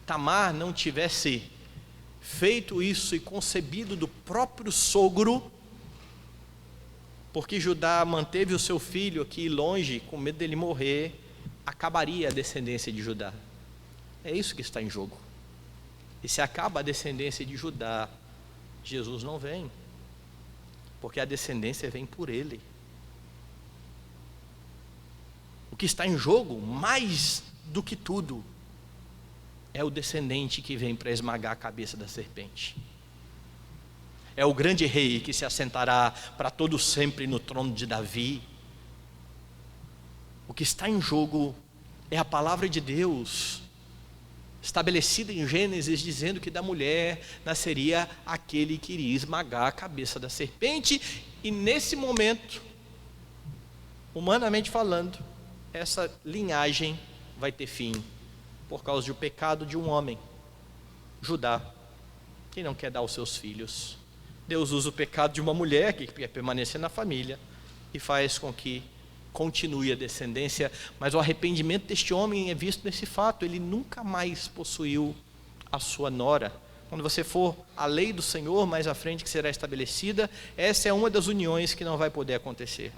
Tamar não tivesse feito isso e concebido do próprio sogro, porque Judá manteve o seu filho aqui longe, com medo dele morrer, acabaria a descendência de Judá. É isso que está em jogo. E se acaba a descendência de Judá, Jesus não vem, porque a descendência vem por ele. O que está em jogo, mais do que tudo, é o descendente que vem para esmagar a cabeça da serpente. É o grande rei que se assentará para todo sempre no trono de Davi. O que está em jogo é a palavra de Deus, estabelecida em Gênesis, dizendo que da mulher nasceria aquele que iria esmagar a cabeça da serpente. E nesse momento, humanamente falando, essa linhagem vai ter fim, por causa do pecado de um homem, Judá, que não quer dar aos seus filhos. Deus usa o pecado de uma mulher que quer permanecer na família e faz com que continue a descendência. Mas o arrependimento deste homem é visto nesse fato: ele nunca mais possuiu a sua nora. Quando você for à lei do Senhor mais à frente, que será estabelecida, essa é uma das uniões que não vai poder acontecer.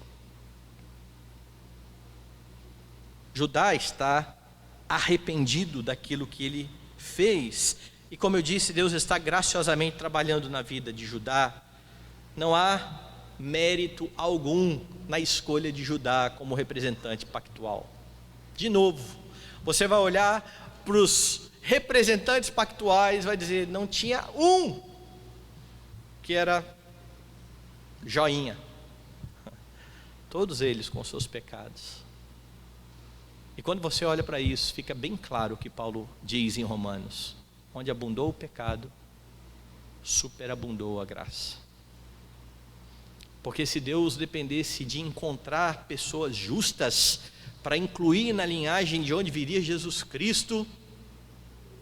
Judá está arrependido daquilo que ele fez, e como eu disse, Deus está graciosamente trabalhando na vida de Judá. Não há mérito algum na escolha de Judá como representante pactual. De novo, você vai olhar para os representantes pactuais, vai dizer: não tinha um que era joinha, todos eles com seus pecados. E quando você olha para isso, fica bem claro o que Paulo diz em Romanos: onde abundou o pecado, superabundou a graça. Porque se Deus dependesse de encontrar pessoas justas para incluir na linhagem de onde viria Jesus Cristo,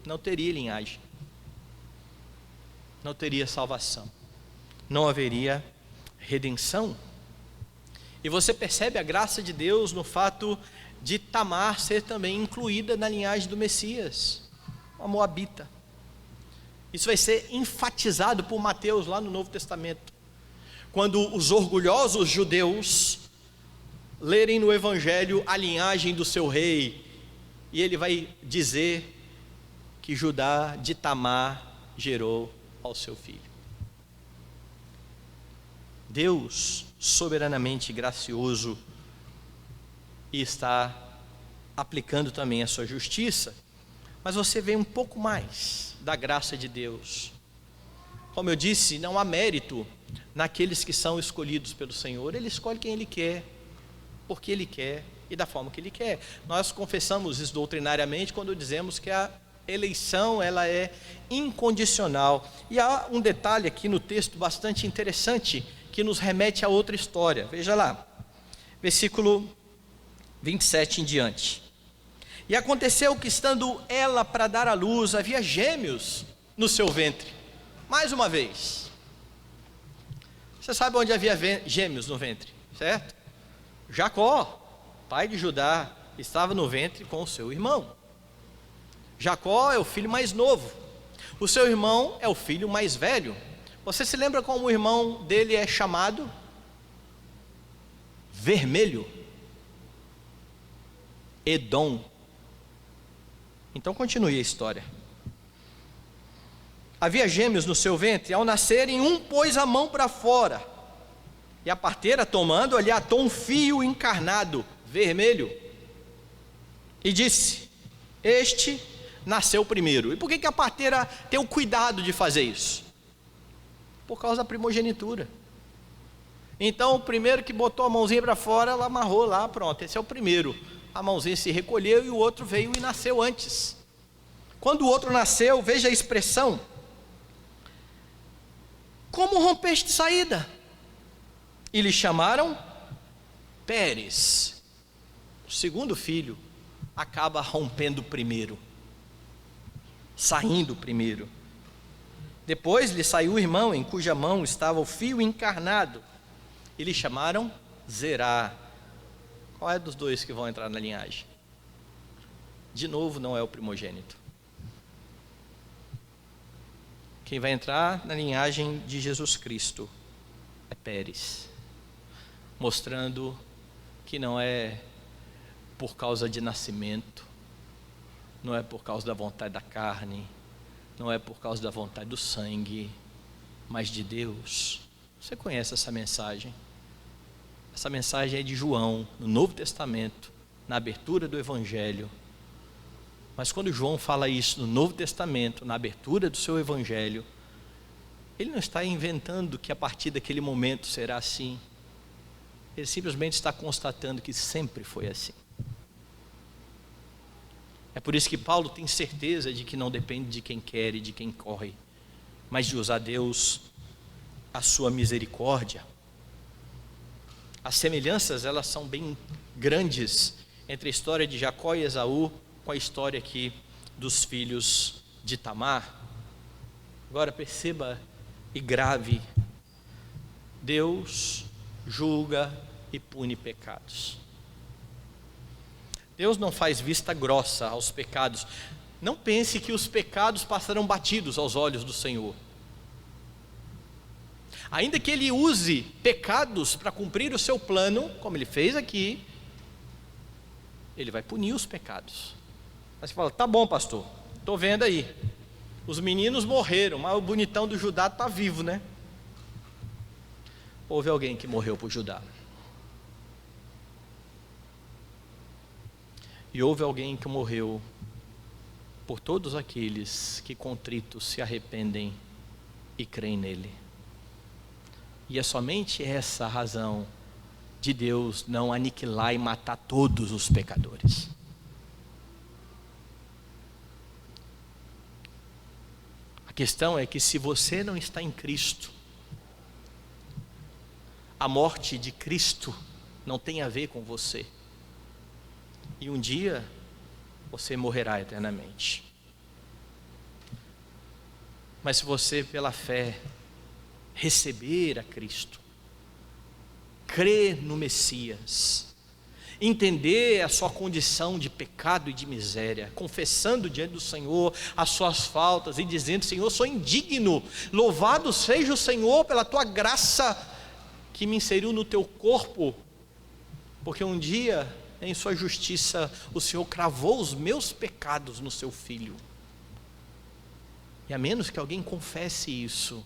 não teria linhagem, não teria salvação, não haveria redenção. E você percebe a graça de Deus no fato de Tamar ser também incluída na linhagem do Messias, uma moabita. Isso vai ser enfatizado por Mateus lá no Novo Testamento, quando os orgulhosos judeus lerem no Evangelho a linhagem do seu rei, e ele vai dizer que Judá de Tamar gerou ao seu filho. Deus, soberanamente gracioso, e está aplicando também a sua justiça, mas você vê um pouco mais da graça de Deus. Como eu disse, não há mérito naqueles que são escolhidos pelo Senhor. Ele escolhe quem Ele quer, porque Ele quer e da forma que Ele quer. Nós confessamos isso doutrinariamente quando dizemos que a eleição ela é incondicional. E há um detalhe aqui no texto bastante interessante que nos remete a outra história. Veja lá, versículo 27 em diante. E aconteceu que, estando ela para dar à luz, havia gêmeos no seu ventre. Mais uma vez. Você sabe onde havia gêmeos no ventre, certo? Jacó, pai de Judá, estava no ventre com o seu irmão. Jacó é o filho mais novo. O seu irmão é o filho mais velho. Você se lembra como o irmão dele é chamado? Vermelho. Edom. Então continue a história. Havia gêmeos no seu ventre, ao nascerem, um pôs a mão para fora, e a parteira, tomando, lhe atou um fio encarnado, vermelho, e disse: este nasceu primeiro. E por que a parteira tem o cuidado de fazer isso? Por causa da primogenitura. Então o primeiro que botou a mãozinha para fora, ela amarrou lá, pronto, esse é o primeiro. A mãozinha se recolheu e o outro veio e nasceu antes. Quando o outro nasceu, veja a expressão: como rompeste saída? E lhe chamaram Pérez. O segundo filho acaba rompendo primeiro, saindo primeiro. Depois lhe saiu o irmão, em cuja mão estava o fio encarnado, e lhe chamaram Zerá. Qual é dos dois que vão entrar na linhagem? De novo, não é o primogênito. Quem vai entrar na linhagem de Jesus Cristo é Pérez, mostrando que não é por causa de nascimento, não é por causa da vontade da carne, não é por causa da vontade do sangue, mas de Deus. Você conhece essa mensagem? Essa mensagem é de João, no Novo Testamento, na abertura do Evangelho. Mas quando João fala isso no Novo Testamento, na abertura do seu Evangelho, ele não está inventando que a partir daquele momento será assim. Ele simplesmente está constatando que sempre foi assim. É por isso que Paulo tem certeza de que não depende de quem quer e de quem corre, mas de usar Deus, a sua misericórdia. As semelhanças, elas são bem grandes entre a história de Jacó e Esaú com a história aqui dos filhos de Tamar. Agora perceba e grave: Deus julga e pune pecados. Deus não faz vista grossa aos pecados. Não pense que os pecados passarão batidos aos olhos do Senhor. Ainda que Ele use pecados para cumprir o seu plano, como Ele fez aqui, Ele vai punir os pecados. Aí você fala: tá bom, pastor, estou vendo aí, os meninos morreram, mas o bonitão do Judá está vivo, né? Houve alguém que morreu por Judá, e houve alguém que morreu por todos aqueles que contritos se arrependem e creem nele. E é somente essa a razão de Deus não aniquilar e matar todos os pecadores. A questão é que se você não está em Cristo, a morte de Cristo não tem a ver com você. E um dia você morrerá eternamente. Mas se você, pela fé, receber a Cristo, crer no Messias, entender a sua condição de pecado e de miséria, confessando diante do Senhor as suas faltas e dizendo: Senhor, sou indigno, louvado seja o Senhor pela tua graça que me inseriu no teu corpo, porque um dia em sua justiça o Senhor cravou os meus pecados no seu Filho. E a menos que alguém confesse isso,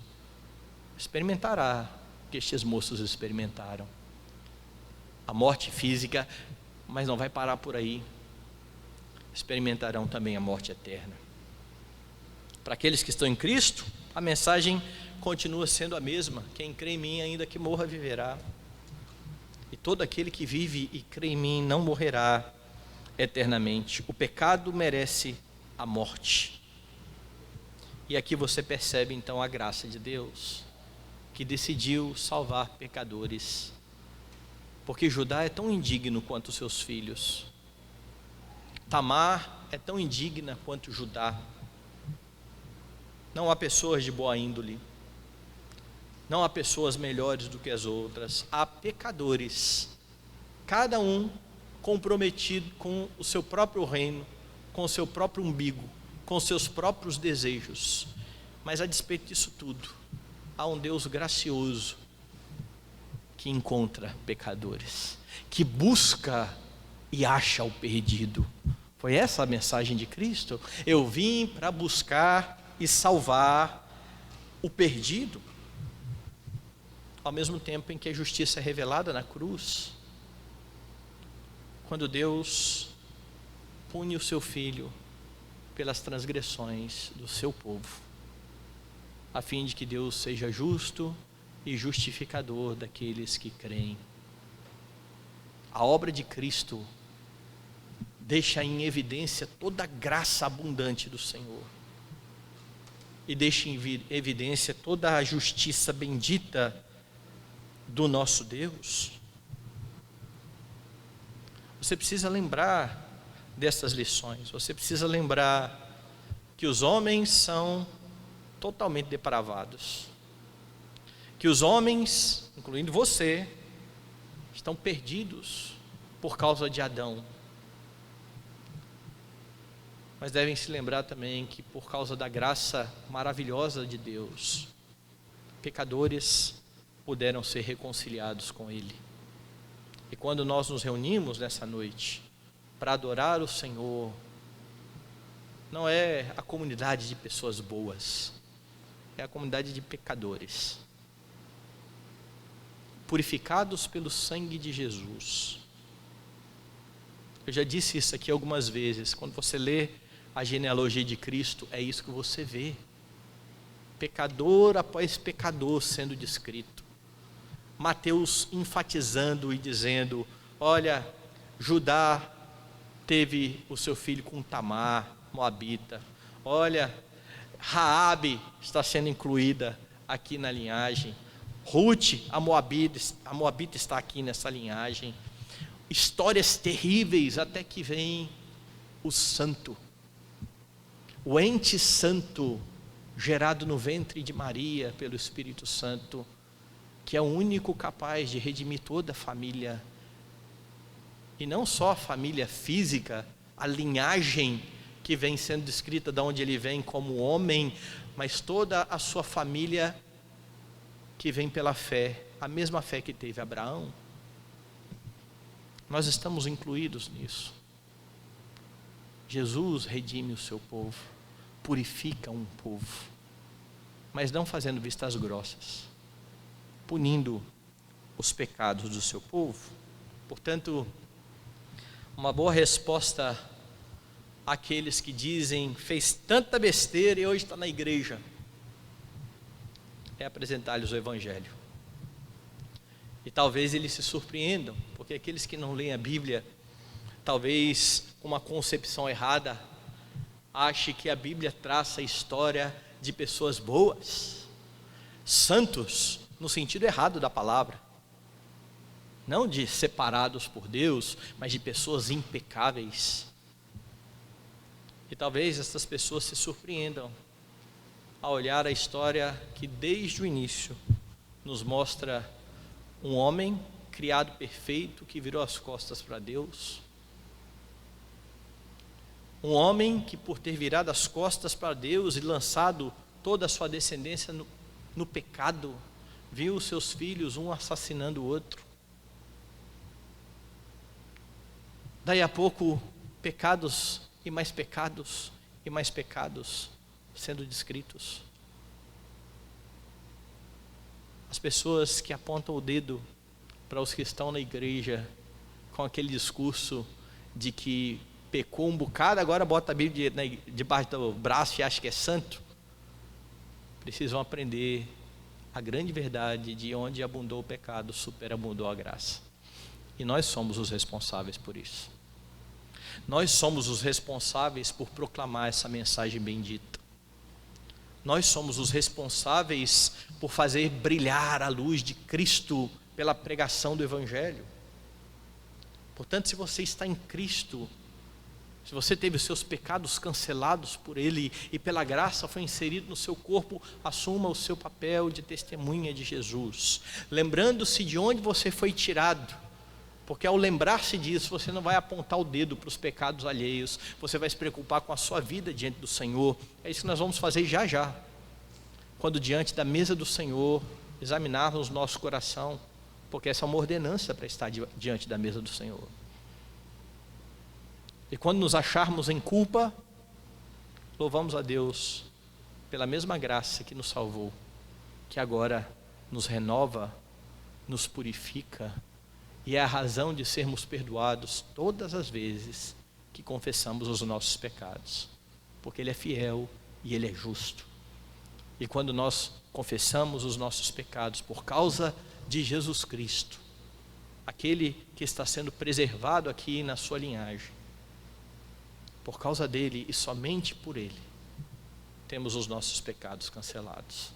experimentará o que estes moços experimentaram: a morte física mas não vai parar por aí. Experimentarão também a morte eterna. Para aqueles que estão em Cristo, a mensagem continua sendo a mesma: quem crê em mim, ainda que morra, viverá. E todo aquele que vive e crê em mim não morrerá eternamente. O pecado merece a morte. E aqui você percebe então a graça de Deus, que decidiu salvar pecadores, porque Judá é tão indigno quanto seus filhos, Tamar é tão indigna quanto Judá. Não há pessoas de boa índole, não há pessoas melhores do que as outras, há pecadores, cada um comprometido com o seu próprio reino, com o seu próprio umbigo, com os seus próprios desejos. Mas a despeito disso tudo, há um Deus gracioso que encontra pecadores, que busca e acha o perdido. Foi essa a mensagem de Cristo: eu vim para buscar e salvar o perdido. Ao mesmo tempo em que a justiça é revelada na cruz, quando Deus pune o seu filho pelas transgressões do seu povo, a fim de que Deus seja justo e justificador daqueles que creem. A obra de Cristo deixa em evidência toda a graça abundante do Senhor, e deixa em evidência toda a justiça bendita do nosso Deus. Você precisa lembrar dessas lições, você precisa lembrar que os homens são totalmente depravados, que os homens, incluindo você, estão perdidos por causa de Adão, mas devem se lembrar também que por causa da graça maravilhosa de Deus, pecadores puderam ser reconciliados com Ele. E quando nós nos reunimos nessa noite para adorar o Senhor, não é a comunidade de pessoas boas, é a comunidade de pecadores, purificados pelo sangue de Jesus. Eu já disse isso aqui algumas vezes. Quando você lê a genealogia de Cristo, é isso que você vê: pecador após pecador sendo descrito. Mateus enfatizando e dizendo: olha, Judá teve o seu filho com Tamar, moabita. Olha, Raabe está sendo incluída aqui na linhagem. Ruth, a moabita está aqui nessa linhagem. Histórias terríveis, até que vem o santo, o ente santo, gerado no ventre de Maria pelo Espírito Santo, que é o único capaz de redimir toda a família, e não só a família física, a linhagem que vem sendo descrita de onde ele vem como homem, mas toda a sua família que vem pela fé, a mesma fé que teve Abraão. Nós estamos incluídos nisso. Jesus redime o seu povo, purifica um povo, mas não fazendo vistas grossas, punindo os pecados do seu povo. Portanto, uma boa resposta àqueles que dizem: fez tanta besteira e hoje está na igreja, é apresentar-lhes o Evangelho. E talvez eles se surpreendam, porque aqueles que não leem a Bíblia, talvez com uma concepção errada, ache que a Bíblia traça a história de pessoas boas, santos, no sentido errado da palavra, não de separados por Deus, mas de pessoas impecáveis. E talvez essas pessoas se surpreendam ao olhar a história que desde o início nos mostra um homem criado perfeito que virou as costas para Deus, um homem que, por ter virado as costas para Deus e lançado toda a sua descendência no pecado, viu os seus filhos um assassinando o outro. Daí a pouco, pecados e mais pecados e mais pecados sendo descritos. As pessoas que apontam o dedo para os que estão na igreja com aquele discurso de que pecou um bocado, agora bota a Bíblia debaixo do braço e acha que é santo, precisam aprender a grande verdade de onde abundou o pecado, superabundou a graça. E nós somos os responsáveis por isso. Nós somos os responsáveis por proclamar essa mensagem bendita. Nós somos os responsáveis por fazer brilhar a luz de Cristo pela pregação do Evangelho. Portanto, se você está em Cristo, se você teve os seus pecados cancelados por Ele e pela graça foi inserido no seu corpo, assuma o seu papel de testemunha de Jesus, lembrando-se de onde você foi tirado, porque ao lembrar-se disso, você não vai apontar o dedo para os pecados alheios, você vai se preocupar com a sua vida diante do Senhor. É isso que nós vamos fazer já já, quando diante da mesa do Senhor, examinarmos nosso coração, porque essa é uma ordenança para estar diante da mesa do Senhor. E quando nos acharmos em culpa, louvamos a Deus pela mesma graça que nos salvou, que agora nos renova, nos purifica, e é a razão de sermos perdoados todas as vezes que confessamos os nossos pecados, porque Ele é fiel e Ele é justo. E quando nós confessamos os nossos pecados por causa de Jesus Cristo, aquele que está sendo preservado aqui na sua linhagem, por causa dele e somente por ele, temos os nossos pecados cancelados.